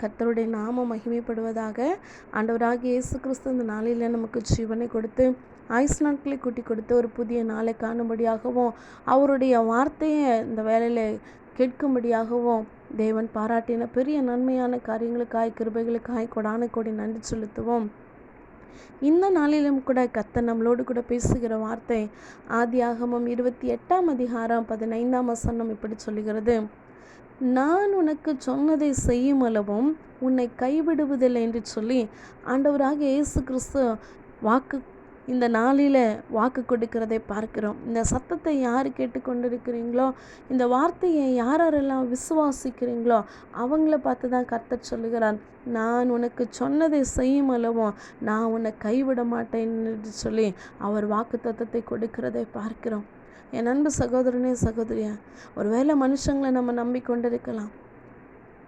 கர்த்தருடைய நாமம் மகிமைப்படுவதாக. ஆண்டவராகிய இயேசு கிறிஸ்து இந்த நாளில் நமக்கு ஜீவனை கொடுத்து ஆயுசு நாட்களை கூட்டி கொடுத்து ஒரு புதிய நாளை காணும்படியாகவும் அவருடைய வார்த்தையை இந்த வேலையில் கேட்கும்படியாகவும் தேவன் பாராட்டின பெரிய நன்மையான காரியங்களுக்காய் கிருபைகளுக்காய் கொடான கொடி நன்றி செலுத்துவோம். இந்த நாளிலும் கூட கர்த்தர் நம்மளோடு கூட பேசுகிற வார்த்தை ஆதியாகமம் 28 அதிகாரம் 15 இப்படி சொல்லுகிறது: நான் உனக்கு சொன்னதை செய்யும் அளவும் உன்னை கைவிடுவதில்லை என்று சொல்லி ஆண்டவராக இயேசு கிறிஸ்து இந்த நாளில் வாக்கு கொடுக்கிறதை பார்க்கிறோம். இந்த சத்தத்தை யார் கேட்டுக்கொண்டிருக்கிறீங்களோ, இந்த வார்த்தையை யாரெல்லாம் விசுவாசிக்கிறீங்களோ அவங்கள பார்த்து தான் கர்த்தர் சொல்லுகிறார், நான் உனக்கு சொன்னதை செய்யும் அளவும் நான் உன்னை கைவிட மாட்டேன் என்று சொல்லி அவர் வாக்கு தத்தத்தை கொடுக்கிறதை பார்க்கிறோம். என் அன்பு சகோதரனே சகோதரியா, ஒருவேளை மனுஷங்களை நம்ம நம்பிக்கொண்டிருக்கலாம்,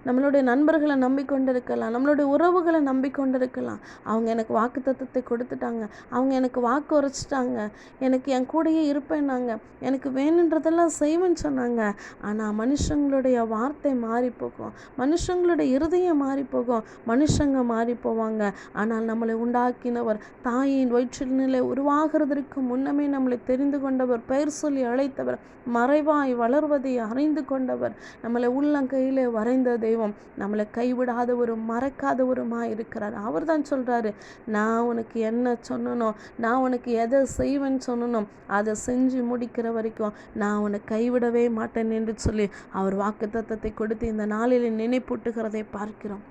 நம்மளுடைய நண்பர்களை நம்பிக்கொண்டிருக்கலாம், நம்மளுடைய உறவுகளை நம்பிக்கொண்டிருக்கலாம். அவங்க எனக்கு வாக்கு தத்தத்தை கொடுத்துட்டாங்க, அவங்க எனக்கு வாக்கு உரைச்சிட்டாங்க, எனக்கு என் கூடையே இருப்பேன்னாங்க, எனக்கு வேணுன்றதெல்லாம் செய்வேன்னு சொன்னாங்க. ஆனால் மனுஷங்களுடைய வார்த்தை மாறி போகும், மனுஷங்களுடைய இருதயம் மாறி போகும், மனுஷங்க மாறி போவாங்க. ஆனால் நம்மளை உண்டாக்கினவர், தாயின் வயிற்றினிலே உருவாகிறதற்கு முன்னமே நம்மளை தெரிந்து கொண்டவர், பெயர் சொல்லி அழைத்தவர், மறைவாய் வளர்வதை அறிந்து கொண்டவர், நம்மளை உள்ளங்கையிலே வரைந்த தெய்வம், நம்மளை கைவிடாதவரும் மறக்காதவருமா இருக்கிறார். அவர் தான் சொல்கிறாரு, நான் உனக்கு என்ன சொன்னனோ, நான் உனக்கு எதை செய்வேன்னு சொன்னனோ அதை செஞ்சு முடிக்கிற வரைக்கும் நான் உன்னை கைவிடவே மாட்டேன் என்று சொல்லி அவர் வாக்கு தத்தத்தை கொடுத்து இந்த நாளில் நினைப்பூட்டுகிறதை பார்க்கிறோம்,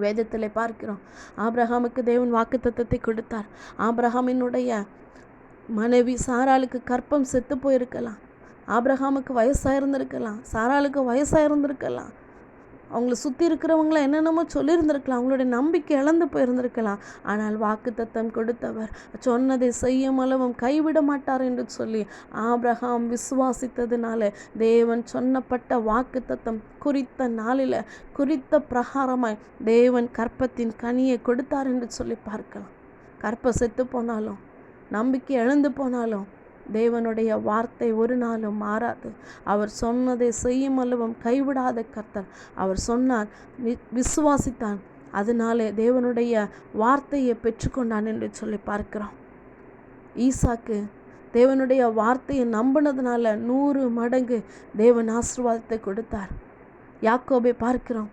வேதத்தில் பார்க்கிறோம். ஆபிரகாமுக்கு தேவன் வாக்கு தத்தத்தை கொடுத்தார். ஆபிரகாமினுடைய மனைவி சாராளுக்கு கற்பம் செத்து போயிருக்கலாம், ஆபிரகாமுக்கு வயசாக இருந்திருக்கலாம், சாராளுக்கு வயசாக இருந்திருக்கலாம், அவங்கள சுற்றி இருக்கிறவங்கள என்னென்னமோ சொல்லியிருந்திருக்கலாம், அவங்களுடைய நம்பிக்கை இழந்து போயிருந்திருக்கலாம். ஆனால் வாக்கு தத்தம் கொடுத்தவர் சொன்னதை செய்யும் அளவும் கைவிட மாட்டார் என்று சொல்லி ஆபிரகாம் விசுவாசித்ததுனால தேவன் சொன்னப்பட்ட வாக்கு தத்தம் குறித்த நாளில் குறித்த பிரகாரமாய் தேவன் கற்பத்தின் கனியை கொடுத்தார் என்று சொல்லி பார்க்கலாம். கற்ப செத்து போனாலும், நம்பிக்கை இழந்து போனாலும் தேவனுடைய வார்த்தை ஒரு நாளும் மாறாது. அவர் சொன்னதை செய்யும் அளவும் கைவிடாத கர்த்தர். அவர் சொன்னார், விசுவாசித்தான், அதனாலே தேவனுடைய வார்த்தையை பெற்றுக்கொண்டான் என்று சொல்லி பார்க்கிறோம். ஈசாக்கு தேவனுடைய வார்த்தையை நம்பினதுனால 100 மடங்கு தேவன் ஆசீர்வாதத்தை கொடுத்தார். யாக்கோபை பார்க்கிறோம்,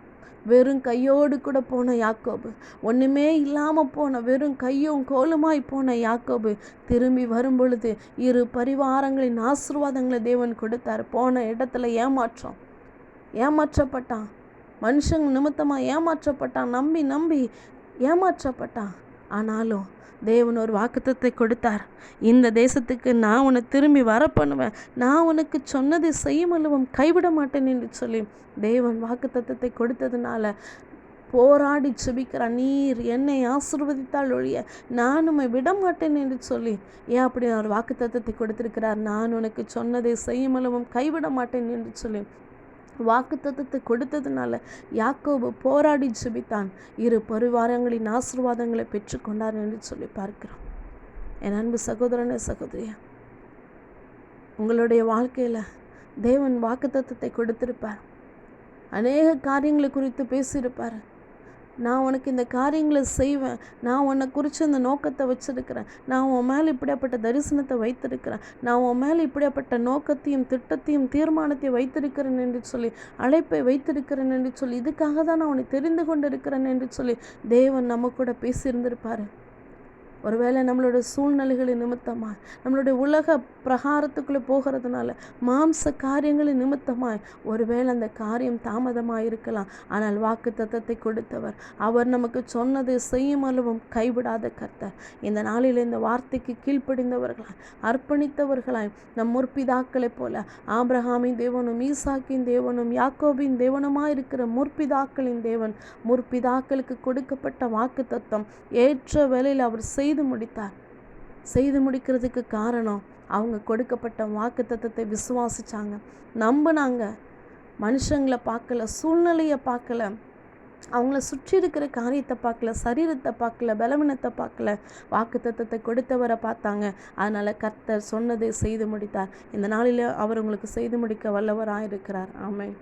வெறும் கையோடு கூட போன யாக்கோபு, ஒன்றுமே இல்லாமல் போன வெறும் கையும் கோலுமாய் போன யாக்கோபு திரும்பி வரும் பொழுது 2 பரிவாரங்களின் ஆசீர்வாதங்களை தேவன் கொடுத்தார். போன இடத்துல ஏமாற்றப்பட்டான், மனுஷங்க நிமித்தமாக ஏமாற்றப்பட்டான், நம்பி ஏமாற்றப்பட்டான். ஆனாலும் தேவன் ஒரு வாக்குத்தத்தை கொடுத்தார், இந்த தேசத்துக்கு நான் உன்னை திரும்பி வர பண்ணுவேன், நான் உனக்கு சொன்னதை செய்யும் அளவும் கைவிட மாட்டேன் என்று சொல்லி தேவன் வாக்குத்தத்தத்தை கொடுத்ததுனால போராடி செபிக்கிறார், நீர் என்னை ஆசீர்வதித்தால் ஒழிய நான் உம்மை விட மாட்டேன் என்று சொல்லி. ஏன் அப்படி ஒரு வாக்குத்தத்தத்தை கொடுத்திருக்கிறார்? நான் உனக்கு சொன்னதை செய்யும் அளவும் கைவிட மாட்டேன் என்று சொல்லி வாக்கு தத்தத்தை கொடுத்ததுனால யாக்கோபு போராடி ஜெபித்தான், 2 பரிவாரங்களின் ஆசீர்வாதங்களை பெற்றுக்கொண்டார் என்று சொல்லி பார்க்கிறோம். என் அன்பு சகோதரனே சகோதரியா, உங்களுடைய வாழ்க்கையில் தேவன் வாக்கு தத்தத்தை கொடுத்திருப்பார், அநேக காரியங்களை குறித்து பேசியிருப்பார். நான் உனக்கு இந்த காரியங்களை செய்வேன், நான் உன்னை குறித்து இந்த நோக்கத்தை வச்சிருக்கிறேன், நான் உன் மேலே இப்படியாப்பட்ட தரிசனத்தை வைத்திருக்கிறேன், நான் உன் மேலே இப்படியாப்பட்ட நோக்கத்தையும் திட்டத்தையும் தீர்மானத்தையும் வைத்திருக்கிறேன் என்று சொல்லி, அழைப்பை வைத்திருக்கிறேன் என்று சொல்லி, இதுக்காக தான் நான் உன்னை தெரிந்து கொண்டு இருக்கிறேன் என்று சொல்லி தேவன் நம்ம கூட பேசியிருந்திருப்பார். ஒருவேளை நம்மளோட சூழ்நிலைகளின் நிமித்தமாய், நம்மளுடைய உலக பிரகாரத்துக்குள்ளே போகிறதுனால, மாம்ச காரியங்களின் நிமித்தமாய் ஒருவேளை அந்த காரியம் தாமதமாக இருக்கலாம். ஆனால் வாக்கு தத்தத்தை கொடுத்தவர், அவர் நமக்கு சொன்னதை செய்யும் அளவும் கைவிடாத கர்த்தர். இந்த நாளில் இந்த வார்த்தைக்கு கீழ்ப்படிந்தவர்களாய், அர்ப்பணித்தவர்களாய், நம் முற்பிதாக்களை போல ஆபிரகாமின் தேவனும் ஈசாக்கின் தேவனும் யாக்கோபின் தேவனுமாய் இருக்கிற முற்பிதாக்களின் தேவன், முற்பிதாக்களுக்கு கொடுக்கப்பட்ட வாக்கு தத்தம் ஏற்ற வேளையில் அவர் செய்து முடிக்கிறதுக்கு காரணம் அவங்க கொடுக்கப்பட்ட வாக்கு தத்தத்தை விசுவாசிச்சாங்க, நம்பினாங்க. மனுஷங்களை பார்க்கல, சூழ்நிலையை பார்க்கல, அவங்கள சுற்றி இருக்கிற காரியத்தை பார்க்கல, சரீரத்தை பார்க்கல, பலவீனத்தை பார்க்கல, வாக்கு தத்தத்தை கொடுத்தவரை பார்த்தாங்க. அதனால் கர்த்தர் சொன்னதை செய்து முடித்தார். இந்த நாளில் அவர் உங்களுக்கு செய்து முடிக்க வல்லவராக இருக்கிறார். ஆமென்.